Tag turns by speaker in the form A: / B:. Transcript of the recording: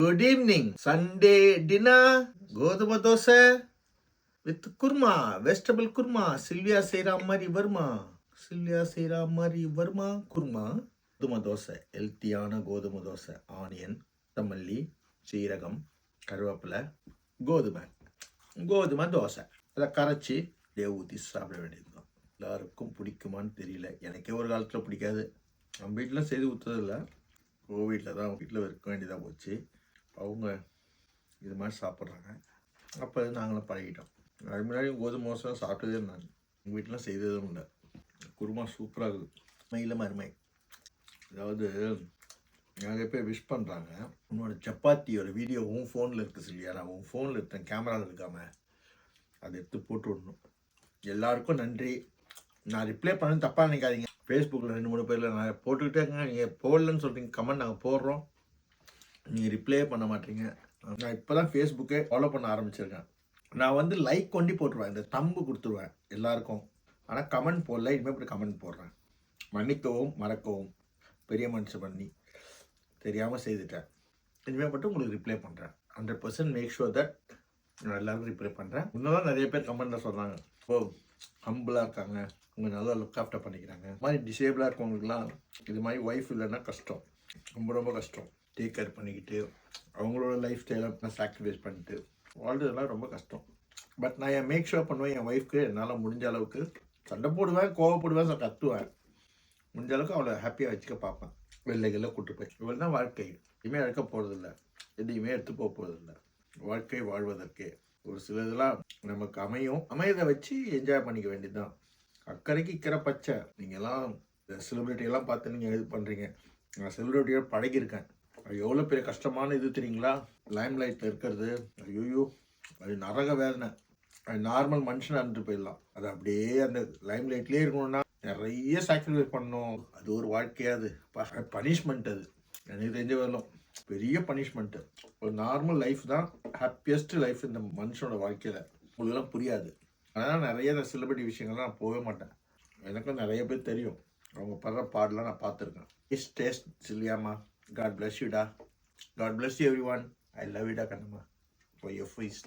A: Good evening. Sunday dinner. கோதுமை dosa with kurma, vegetable kurma. Sylvia செய்கிற மாதிரி வருமா? சில்வியா செய்கிற மாதிரி வருமா குருமா? கோதுமை தோசை, ஹெல்த்தியான கோதுமை தோசை. ஆனியன், கொத்தமல்லி, சீரகம், கருவேப்பிலை, கோதுமை தோசை. அதை கரைச்சி அப்படியே ஊற்றி சாப்பிட வேண்டியதுதான். எல்லாருக்கும் பிடிக்குமான்னு தெரியல. எனக்கே ஒரு காலத்தில் பிடிக்காது. நம்ம வீட்டில் செய்து ஊற்றுறதில்ல. கோவிட்டில் தான் வீட்டில் இருக்க வேண்டியதாக போச்சு. அவங்க இது மாதிரி சாப்பிட்றாங்க. அப்போ நாங்களும் பழகிட்டோம். அது முன்னாடி கோதுமை தோசை சாப்பிட்டதே நான் எங்கள் வீட்டிலாம் செய்ததும் இல்லை. குருமா சூப்பராக இருக்குது. மயில மருமை. அதாவது நிறைய பேர் விஷ் பண்ணுறாங்க, உன்னோட சப்பாத்தியோட வீடியோ உன் ஃபோனில் இருக்குது இல்லையா, நான் உன் ஃபோனில் இருக்கேன், கேமராவில் இருக்காமல் அதை எடுத்து போட்டு விடணும். எல்லாருக்கும் நன்றி. நான் ரிப்ளை பண்ணு தப்பாக நினைக்காதீங்க. ஃபேஸ்புக்கில் 2-3 பேரில் நான் போட்டுக்கிட்டே இருக்கேன். நீங்கள் போடலன்னு சொல்கிறீங்க, கமெண்ட் நாங்கள் போடுறோம், நீங்கள் ரிப்ளே பண்ண மாட்டீங்க. நான் இப்போ தான் ஃபேஸ்புக்கே ஃபாலோ பண்ண ஆரம்பிச்சிருக்கேன். நான் லைக் கொண்டு போட்டுருவேன், இந்த தம்பு கொடுத்துருவேன் எல்லாருக்கும். ஆனால் கமெண்ட் போடல. இனிமேல் இப்படி கமெண்ட் போடுறேன். மன்னிக்கவும் மறக்கவும், பெரிய மனுஷன் பண்ணி தெரியாமல் செய்துட்டேன். இனிமேல் மட்டும் உங்களுக்கு ரிப்ளை பண்ணுறேன். 100% மேக் ஷுர் தட் நான் எல்லாருக்கும் ரிப்ளை பண்ணுறேன். இன்னும் நிறைய பேர் கமெண்ட்டில் சொல்கிறாங்க, ஓ ஹம்பிளாக இருக்காங்க, அவங்க நல்லா லுக் ஆஃப்டர் பண்ணிக்கிறாங்க. இது மாதிரி டிசேபிளாக இருக்கவங்களுக்குலாம் இது மாதிரி ஒய்ஃப் இல்லைன்னா கஷ்டம், ரொம்ப கஷ்டம். டேக் கேர் பண்ணிக்கிட்டு அவங்களோட லைஃப் ஸ்டைலை சாக்ரிஃபைஸ் பண்ணிட்டு வாழ்றதுலாம் ரொம்ப கஷ்டம். பட் நான் என் மேக் ஷுர் பண்ணுவேன். என் ஒய்ஃப்க்கு என்னால் முடிஞ்ச அளவுக்கு சண்டை போடுவேன், கோவப்படுவேன், கத்துவேன். முடிஞ்ச அளவுக்கு அவளை ஹாப்பியாக வச்சுக்க பார்ப்பேன். வெள்ளைகளில் கூட்டு போய் இவள் தான் வாழ்க்கை. எதுவுமே எடுக்க போகிறதில்ல, எதையுமே எடுத்து போக போகிறதில்ல. வாழ்க்கை வாழ்வதற்கே ஒரு சில இதெல்லாம் நமக்கு அமையதை வச்சு என்ஜாய் பண்ணிக்க வேண்டியதுதான். அக்கறைக்கு இக்கரை பச்சை. நீங்கள்லாம் இந்த செலிப்ரிட்டியெல்லாம் பார்த்து நீங்கள் இது பண்ணுறீங்க. நான் செலிப்ரிட்டியோட பழகியிருக்கேன். அது எவ்வளோ பெரிய கஷ்டமான இது தெரியுங்களா? லைம் லைட்டில் இருக்கிறது, ஐயோ அது நரக வேதனை. அது நார்மல் மனுஷனாக இருந்துட்டு போயிடலாம். அது அப்படியே அந்த லைம் லைட்லேயே இருக்கணும்னா நிறைய சாக்ரிஃபைஸ் பண்ணணும். அது ஒரு வாழ்க்கையாது, பனிஷ்மெண்ட். அது எனக்கு தெரிஞ்ச வரலாம் பெரிய பனிஷ்மெண்ட்டு. ஒரு நார்மல் லைஃப் தான் ஹாப்பியஸ்ட் லைஃப் இந்த மனுஷனோட வாழ்க்கையில். உங்களுக்கெல்லாம் புரியாது. அதனால் நிறைய இந்த செலிபிரிட்டி விஷயங்கள்லாம் நான் போகவே மாட்டேன். எனக்கும் நிறைய பேர் தெரியும், அவங்க படுற பாடலாம் நான் பார்த்துருக்கேன். டேஸ்ட் சில்வியாமா, God bless you, da. God bless you, everyone. I love you, da, Kannamma, for your feast.